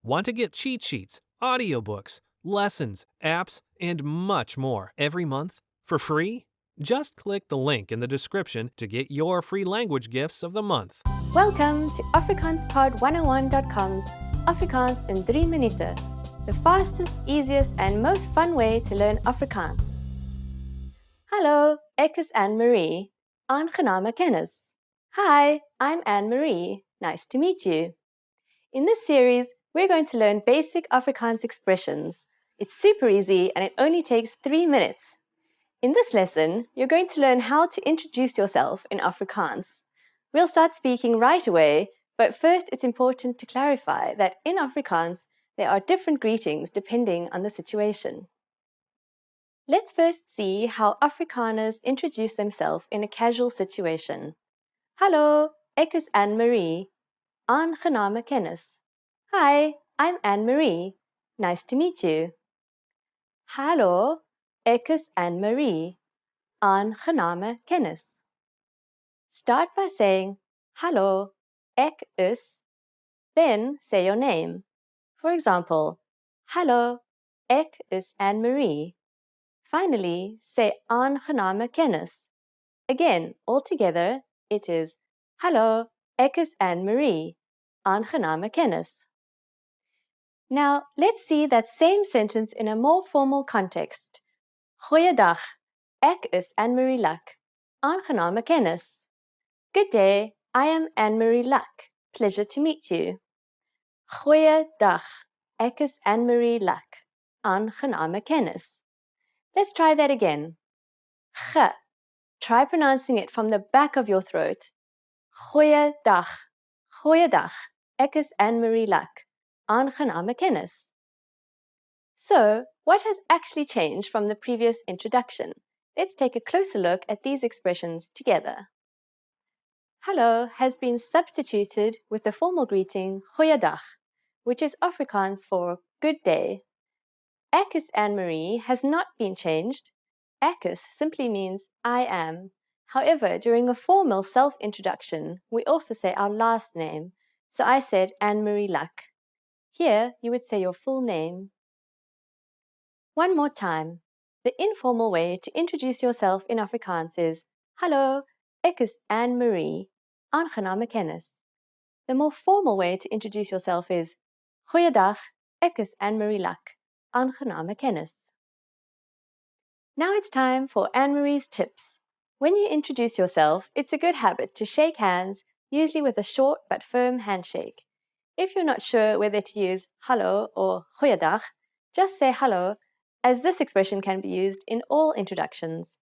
Want to get cheat sheets, audiobooks, lessons, apps, and much more every month for free? Just click the link in the description to get your free language gifts of the month. Welcome to AfrikaansPod101.com's Afrikaans in 3 minuten, the fastest, easiest and most fun way to learn Afrikaans. Hallo, ek is Anne-Marie. Aangename kennis. Hi, I'm Anne-Marie. Nice to meet you. In this series, we're going to learn basic Afrikaans expressions. It's super easy and it only takes 3 minutes. In this lesson, you're going to learn how to introduce yourself in Afrikaans. We'll start speaking right away, but first it's important to clarify that in Afrikaans, there are different greetings depending on the situation. Let's first see how Afrikaners introduce themselves in a casual situation. Hallo, ek is Anne-Marie. Aangename kennis. Hi, I'm Anne-Marie. Nice to meet you. Hallo, ek is Anne-Marie. Aangename kennis. Start by saying, Hallo, ek is, then say your name. For example, Hallo, ek is Anne-Marie. Finally, say aangename kennis. Again, all together, it is Hallo, ek is Anne-Marie. Aangename kennis. Now, let's see that same sentence in a more formal context. Goeiedag, ek is Anne-Marie Luck. Aangename kennis. Good day, I am Anne-Marie Luck. Pleasure to meet you. Goeiedag, ek is Anne-Marie Luck. Aangename kennis. Let's try that again. G. Try pronouncing it from the back of your throat. Goeiedag, goeiedag, ek is Anne-Marie Luck. Aangename kennis. So, what has actually changed from the previous introduction? Let's take a closer look at these expressions together. Hallo has been substituted with the formal greeting goeiedag, which is Afrikaans for good day. Ek is Anne-Marie has not been changed. Ek is simply means I am. However, during a formal self-introduction, we also say our last name. So I said Anne-Marie Luck. Here, you would say your full name. One more time. The informal way to introduce yourself in Afrikaans is Hallo, ek is Anne-Marie. Aangename kennis. The more formal way to introduce yourself is Goeiedag, ek is Anne-Marie Luck. Aangename kennis. Now it's time for Anne-Marie's tips. When you introduce yourself, it's a good habit to shake hands, usually with a short but firm handshake. If you're not sure whether to use hallo or goeiedag, just say hallo, as this expression can be used in all introductions.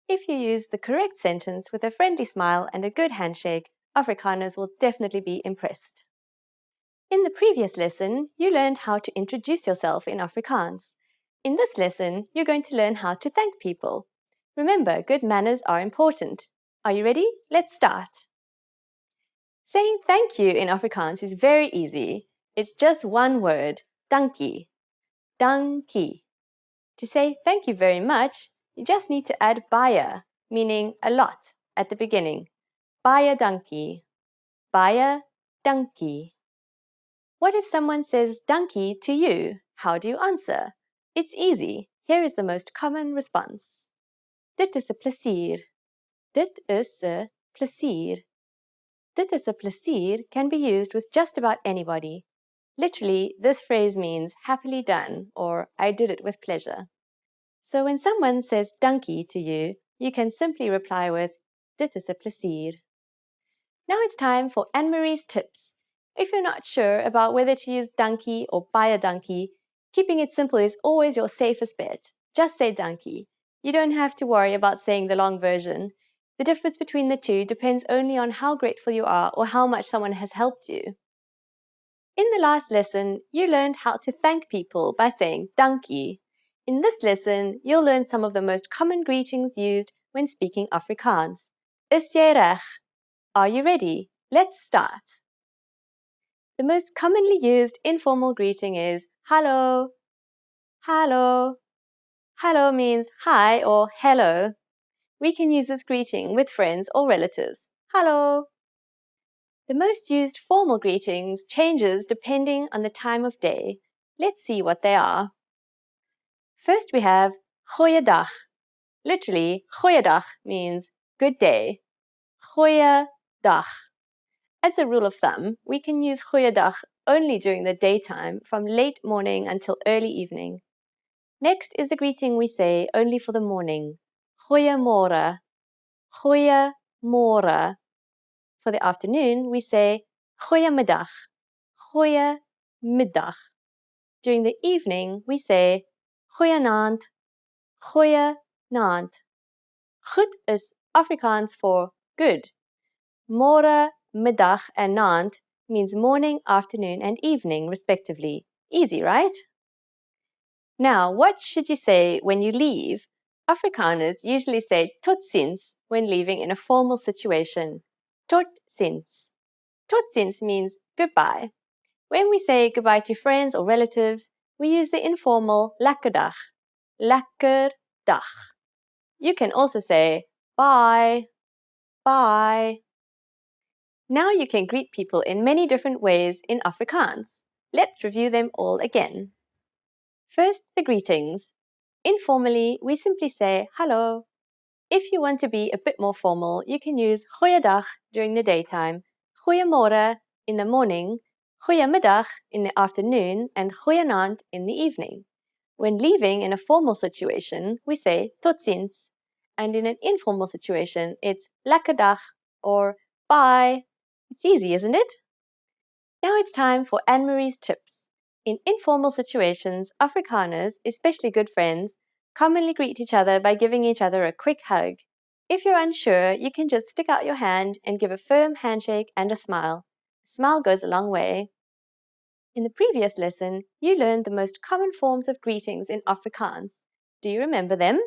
If you use the correct sentence with a friendly smile and a good handshake, Afrikaners will definitely be impressed. In the previous lesson, you learned how to introduce yourself in Afrikaans. In this lesson, you're going to learn how to thank people. Remember, good manners are important. Are you ready? Let's start. Saying thank you in Afrikaans is very easy. It's just one word, dankie. Dankie. To say thank you very much, you just need to add baie, meaning a lot, at the beginning. Baie dankie. Baie dankie. What if someone says dankie to you? How do you answer? It's easy. Here is the most common response. Dit is 'n plesier. Dit is 'n plesier. Dit is 'n plesier can be used with just about anybody. Literally, this phrase means happily done or I did it with pleasure. So when someone says dankie to you, you can simply reply with Dit is 'n plesier. Now it's time for Anne-Marie's tips. If you're not sure about whether to use dankie or baie dankie, keeping it simple is always your safest bet. Just say dankie. You don't have to worry about saying the long version. The difference between the two depends only on how grateful you are or how much someone has helped you. In the last lesson, you learned how to thank people by saying dankie. In this lesson, you'll learn some of the most common greetings used when speaking Afrikaans. Is jy reg? Are you ready? Let's start. The most commonly used informal greeting is hallo. Hallo. Hallo means hi or hello. We can use this greeting with friends or relatives. Hallo. The most used formal greetings changes depending on the time of day. Let's see what they are. First we have goeiedag. Literally, goeiedag means good day. Goeiedag. As a rule of thumb, we can use goeiedag only during the daytime from late morning until early evening. Next is the greeting we say only for the morning. Goeiemorgen. Goeiemorgen. For the afternoon, we say goeiemiddag. Goeiemiddag. During the evening, we say goeienaand. Goeienaand. Goed is Afrikaans for good. Morgen, middag, and naand means morning, afternoon, and evening, respectively. Easy, right? Now, what should you say when you leave? Afrikaners usually say tot ziens when leaving in a formal situation. Tot ziens. Tot ziens means goodbye. When we say goodbye to friends or relatives, we use the informal lekker dag. Lekker dag. You can also say bye. Bye. Now you can greet people in many different ways in Afrikaans. Let's review them all again. First, the greetings. Informally, we simply say hallo. If you want to be a bit more formal, you can use goeiedag during the daytime, goeiemorgen in the morning, goeiemiddag in the afternoon, and goeienaand in the evening. When leaving in a formal situation, we say tot ziens. And in an informal situation, it's lekker dag or bye. It's easy, isn't it? Now it's time for Anne-Marie's tips. In informal situations, Afrikaners, especially good friends, commonly greet each other by giving each other a quick hug. If you're unsure, you can just stick out your hand and give a firm handshake and a smile. A smile goes a long way. In the previous lesson, you learned the most common forms of greetings in Afrikaans. Do you remember them?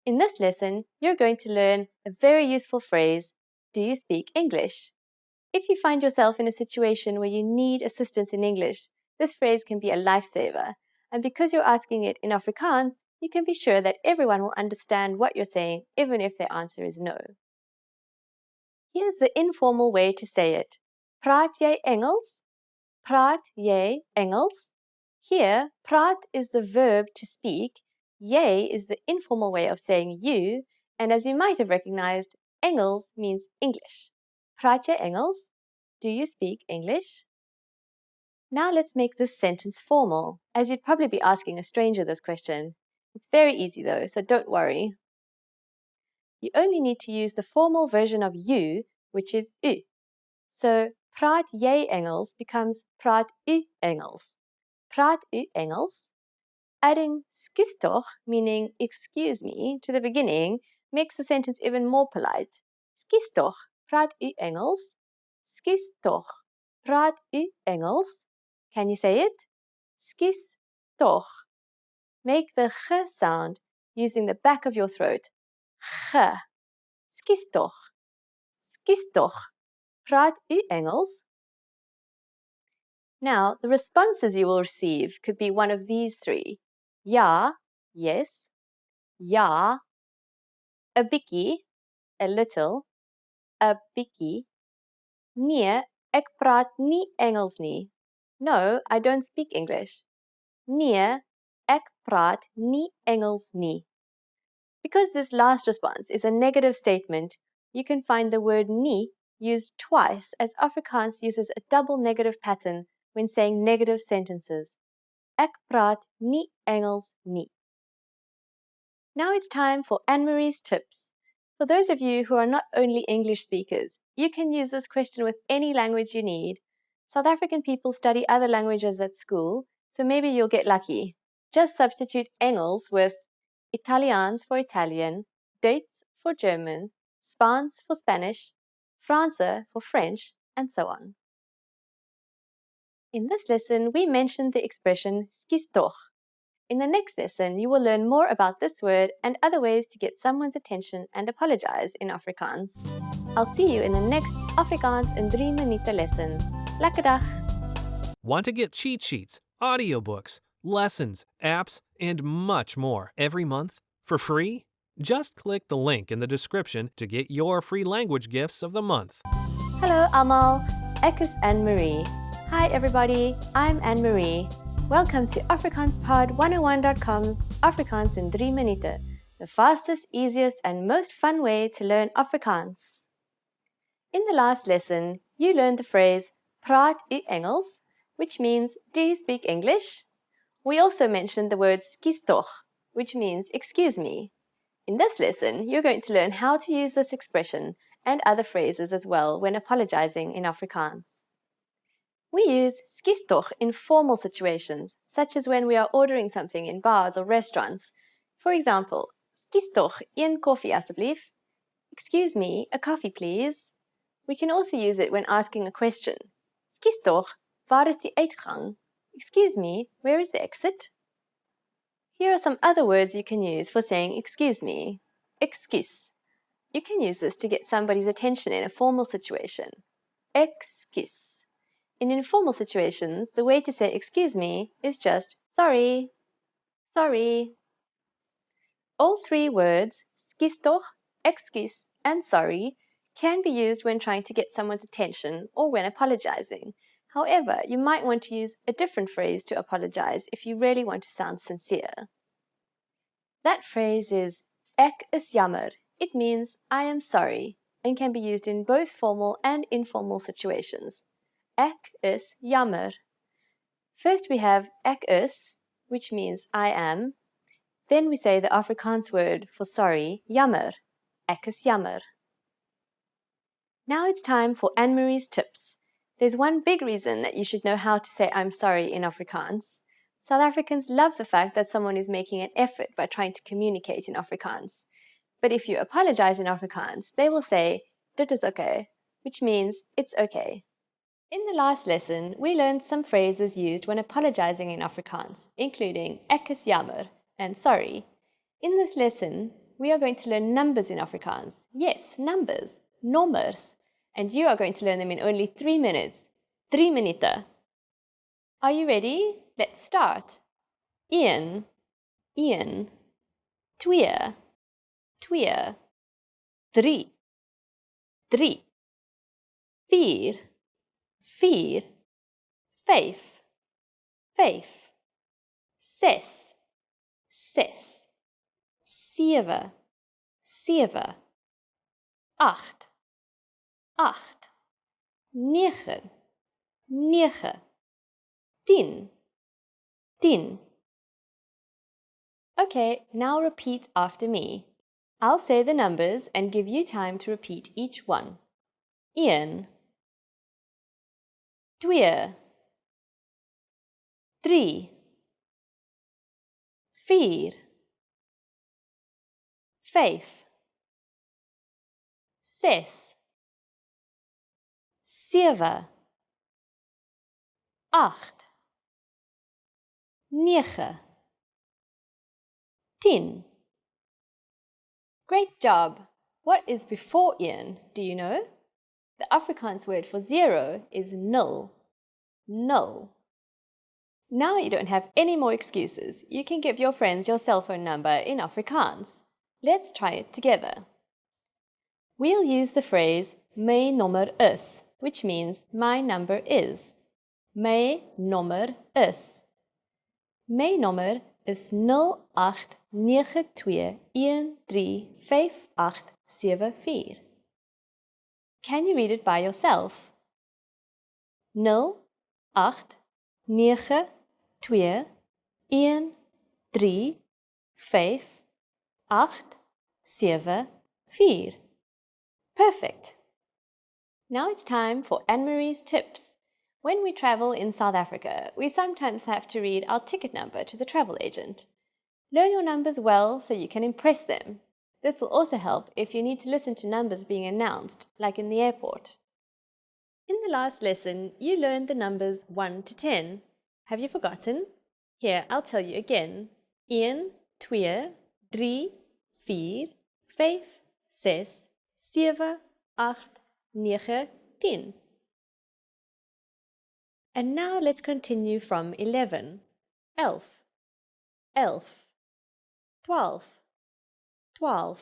In this lesson, you're going to learn a very useful phrase, do you speak English? If you find yourself in a situation where you need assistance in English, this phrase can be a lifesaver. And because you're asking it in Afrikaans, you can be sure that everyone will understand what you're saying, even if their answer is no. Here's the informal way to say it. Praat jy Engels? Praat jy Engels? Here, praat is the verb to speak, jy is the informal way of saying you, and as you might have recognized, Engels means English. Praat jy Engels? Do you speak English? Now let's make this sentence formal, as you'd probably be asking a stranger this question. It's very easy though, so don't worry. You only need to use the formal version of you, which is u. So, praat jy Engels becomes praat u Engels. Praat u Engels? Adding skus toch, meaning excuse me, to the beginning makes the sentence even more polite. Skus toch, praat u Engels? Skus toch, praat u Engels? Can you say it? Skus toch. Make the g sound using the back of your throat. G. Skus toch. Skus toch. Praat u Engels? Now, the responses you will receive could be one of these three. Ja, yes. Ja. A bietjie, a little. A bietjie. Nee, ek praat nie Engels nie. No, I don't speak English. Nee, ek praat nie Engels nie. Because this last response is a negative statement, you can find the word nie used twice as Afrikaans uses a double negative pattern when saying negative sentences. Ek praat nie Engels nie. Now it's time for Anne-Marie's tips. For those of you who are not only English speakers, you can use this question with any language you need. South African people study other languages at school, so maybe you'll get lucky. Just substitute Engels with Italiaans for Italian, Duits for German, Spaans for Spanish, Franse for French, and so on. In this lesson, we mentioned the expression skus toch. In the next lesson, you will learn more about this word and other ways to get someone's attention and apologize in Afrikaans. I'll see you in the next Afrikaans in 3 minute lesson. Lekker dag! Want to get cheat sheets, audiobooks, lessons, apps, and much more every month for free? Just click the link in the description to get your free language gifts of the month. Hallo almal, Ek is Anne-Marie. Hi everybody, I'm Anne-Marie. Welcome to AfrikaansPod101.com's Afrikaans in 3 minuten, the fastest, easiest and most fun way to learn Afrikaans. In the last lesson, you learned the phrase Praat u Engels, which means do you speak English? We also mentioned the word skus toch, which means excuse me. In this lesson, you're going to learn how to use this expression and other phrases as well when apologizing in Afrikaans. We use skus toch in formal situations, such as when we are ordering something in bars or restaurants. For example, skus toch een koffie asseblief. Excuse me, a coffee please. We can also use it when asking a question. Skus toch, waar is die uitgang? Excuse me, where is the exit? Here are some other words you can use for saying excuse me. Excuse. You can use this to get somebody's attention in a formal situation. Excuse. In informal situations, the way to say excuse me is just sorry. Sorry. All three words, skus toch, excuse, and sorry, can be used when trying to get someone's attention or when apologizing. However, you might want to use a different phrase to apologize if you really want to sound sincere. That phrase is ek is jammer. It means I am sorry and can be used in both formal and informal situations. Ek is jammer. First we have ek is, which means I am. Then we say the Afrikaans word for sorry, jammer. Ek is jammer. Now it's time for Anne-Marie's tips. There's one big reason that you should know how to say I'm sorry in Afrikaans. South Africans love the fact that someone is making an effort by trying to communicate in Afrikaans. But if you apologize in Afrikaans, they will say, dit is okay, which means it's okay. In the last lesson, we learned some phrases used when apologizing in Afrikaans, including ek is jammer and sorry. In this lesson, we are going to learn numbers in Afrikaans. Yes, numbers, nommers. And you are going to learn them in only 3 minutes. 3 minuten. Are you ready? Let's start. Een, 2, 2, 3, 3, 4, 4, 5, 5, 6, 6, 7, 7, 8, 8, 9, 9, 10, 10. Okay, now repeat after me. I'll say the numbers and give you time to repeat each one. 1, 2, 3, 4, 5, 6, 7, 8, 9, 10. Great job! What is before een, do you know? The Afrikaans word for 0 is nul. Nul. Now you don't have any more excuses. You can give your friends your cell phone number in Afrikaans. Let's try it together. We'll use the phrase my nommer is, which means my number is. My nommer is. My nommer is 0892135874. Can you read it by yourself? 0892135874. Perfect. Now it's time for Anne-Marie's tips. When we travel in South Africa, we sometimes have to read our ticket number to the travel agent. Learn your numbers well so you can impress them. This will also help if you need to listen to numbers being announced, like in the airport. In the last lesson, you learned the numbers 1 to 10. Have you forgotten? Here, I'll tell you again. 1, 2, 3, 4, 5, 6, 7, 8, 9, 10. And now let's continue from 11. 11, 11, 12, 12,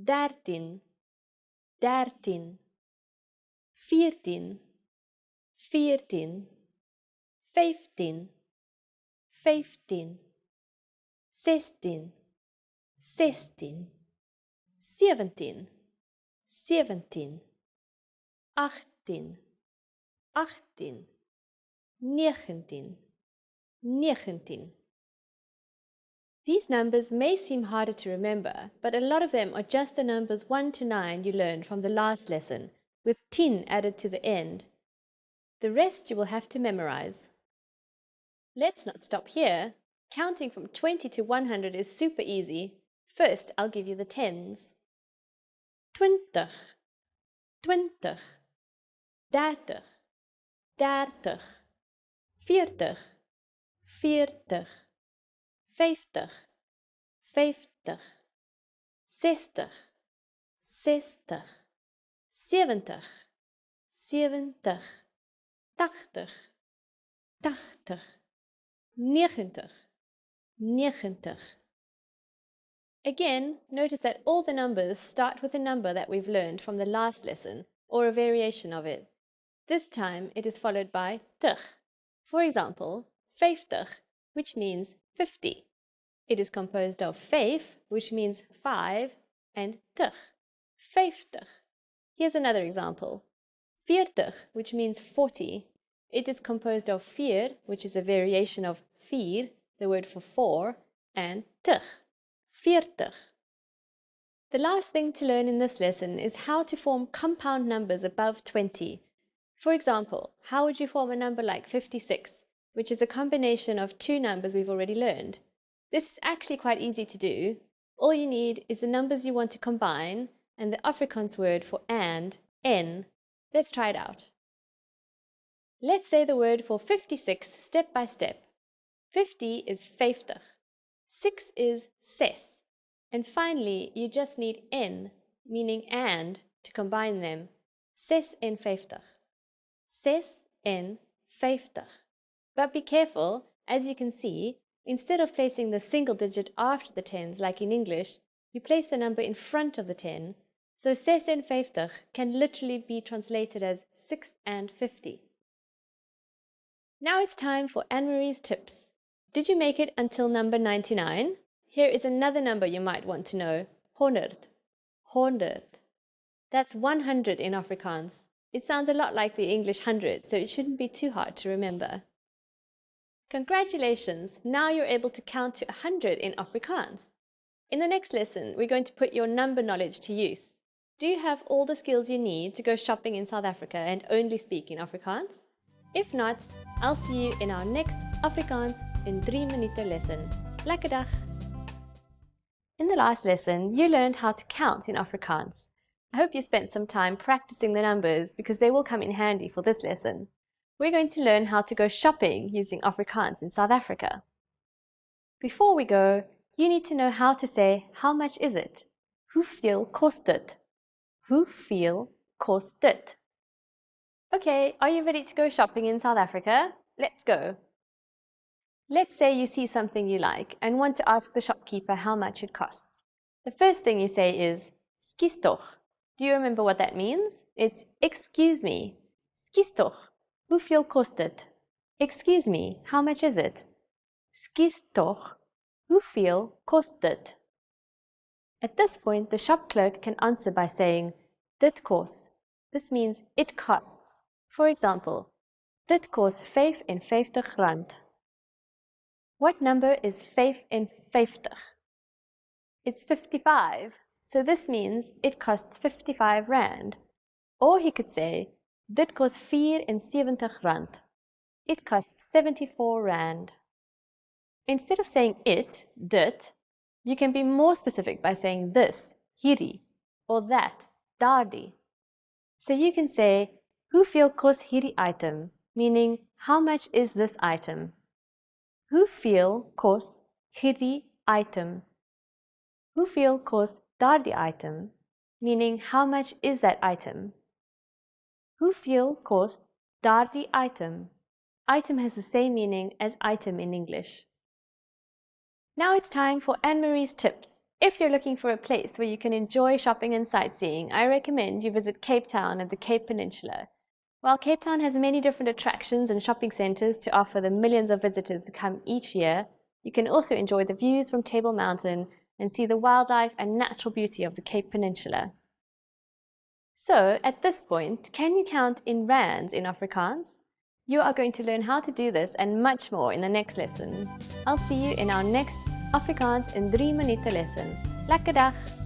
13, 13, 14, 14, 15, 15, 16, 16, 17, 17, 18, 18, 19, 19. These numbers may seem harder to remember, but a lot of them are just the numbers 1 to 9 you learned from the last lesson, with 10 added to the end. The rest you will have to memorize. Let's not stop here. Counting from 20 to 100 is super easy. First, I'll give you the tens. 20, 20, 30, 30, 40, 40, 50, 50, 60, 60, 70, 70, 80, 80, 90, 90. Again, notice that all the numbers start with a number that we've learned from the last lesson, or a variation of it. This time it is followed by tig. For example, 50, which means 50. It is composed of 5, which means 5, and tig, 50. Here's another example. 40, which means 40. It is composed of 4, which is a variation of 4, the word for 4, and tig, 40. The last thing to learn in this lesson is how to form compound numbers above 20. For example, how would you form a number like 56, which is a combination of two numbers we've already learned? This is actually quite easy to do. All you need is the numbers you want to combine and the Afrikaans word for and, n. Let's try it out. Let's say the word for 56 step by step. 50 is 50, 6 is ses, and finally you just need n, meaning and, to combine them. Ses en 50. Ses en 50. But be careful, as you can see, instead of placing the single digit after the tens like in English, you place the number in front of the 10, so ses en 50 can literally be translated as 6 and 50. Now it's time for Anne-Marie's tips. Did you make it until number 99? Here is another number you might want to know. 100. 100. That's 100 in Afrikaans. It sounds a lot like the English 100, so it shouldn't be too hard to remember. Congratulations! Now you're able to count to 100 in Afrikaans. In the next lesson, we're going to put your number knowledge to use. Do you have all the skills you need to go shopping in South Africa and only speak in Afrikaans? If not, I'll see you in our next Afrikaans in 3 minute lesson. Lekker dag! In the last lesson, you learned how to count in Afrikaans. I hope you spent some time practicing the numbers because they will come in handy for this lesson. We're going to learn how to go shopping using Afrikaans in South Africa. Before we go, you need to know how to say, how much is it? Hoeveel kost dit? Hoeveel kost dit? Okay, are you ready to go shopping in South Africa? Let's go. Let's say you see something you like and want to ask the shopkeeper how much it costs. The first thing you say is, skus toch. Do you remember what that means? It's, excuse me. Skus toch. Hoeveel kost dit? Excuse me, how much is it? Skus toch. Hoeveel kost dit? At this point, the shop clerk can answer by saying, dit kos. This means it costs. For example, dit kos 55 rand. What number is 55? It's 55, so this means it costs 55 rand. Or he could say, dit kos 74 rand. It costs 74 rand. Instead of saying it, dit, you can be more specific by saying this, hierdie, or that, daardie. So you can say, hoeveel kos hierdie item, meaning how much is this item? Hoeveel kos hierdie item? Hoeveel kos daardie item, meaning how much is that item? Hoeveel kos daardie item? Item has the same meaning as item in English. Now it's time for Anne-Marie's tips. If you're looking for a place where you can enjoy shopping and sightseeing, I recommend you visit Cape Town and the Cape Peninsula. While Cape Town has many different attractions and shopping centres to offer the millions of visitors who come each year, you can also enjoy the views from Table Mountain and see the wildlife and natural beauty of the Cape Peninsula. So, at this point, can you count in rands in Afrikaans? You are going to learn how to do this and much more in the next lesson. I'll see you in our next Afrikaans in 3 minute lesson. Lekker dag!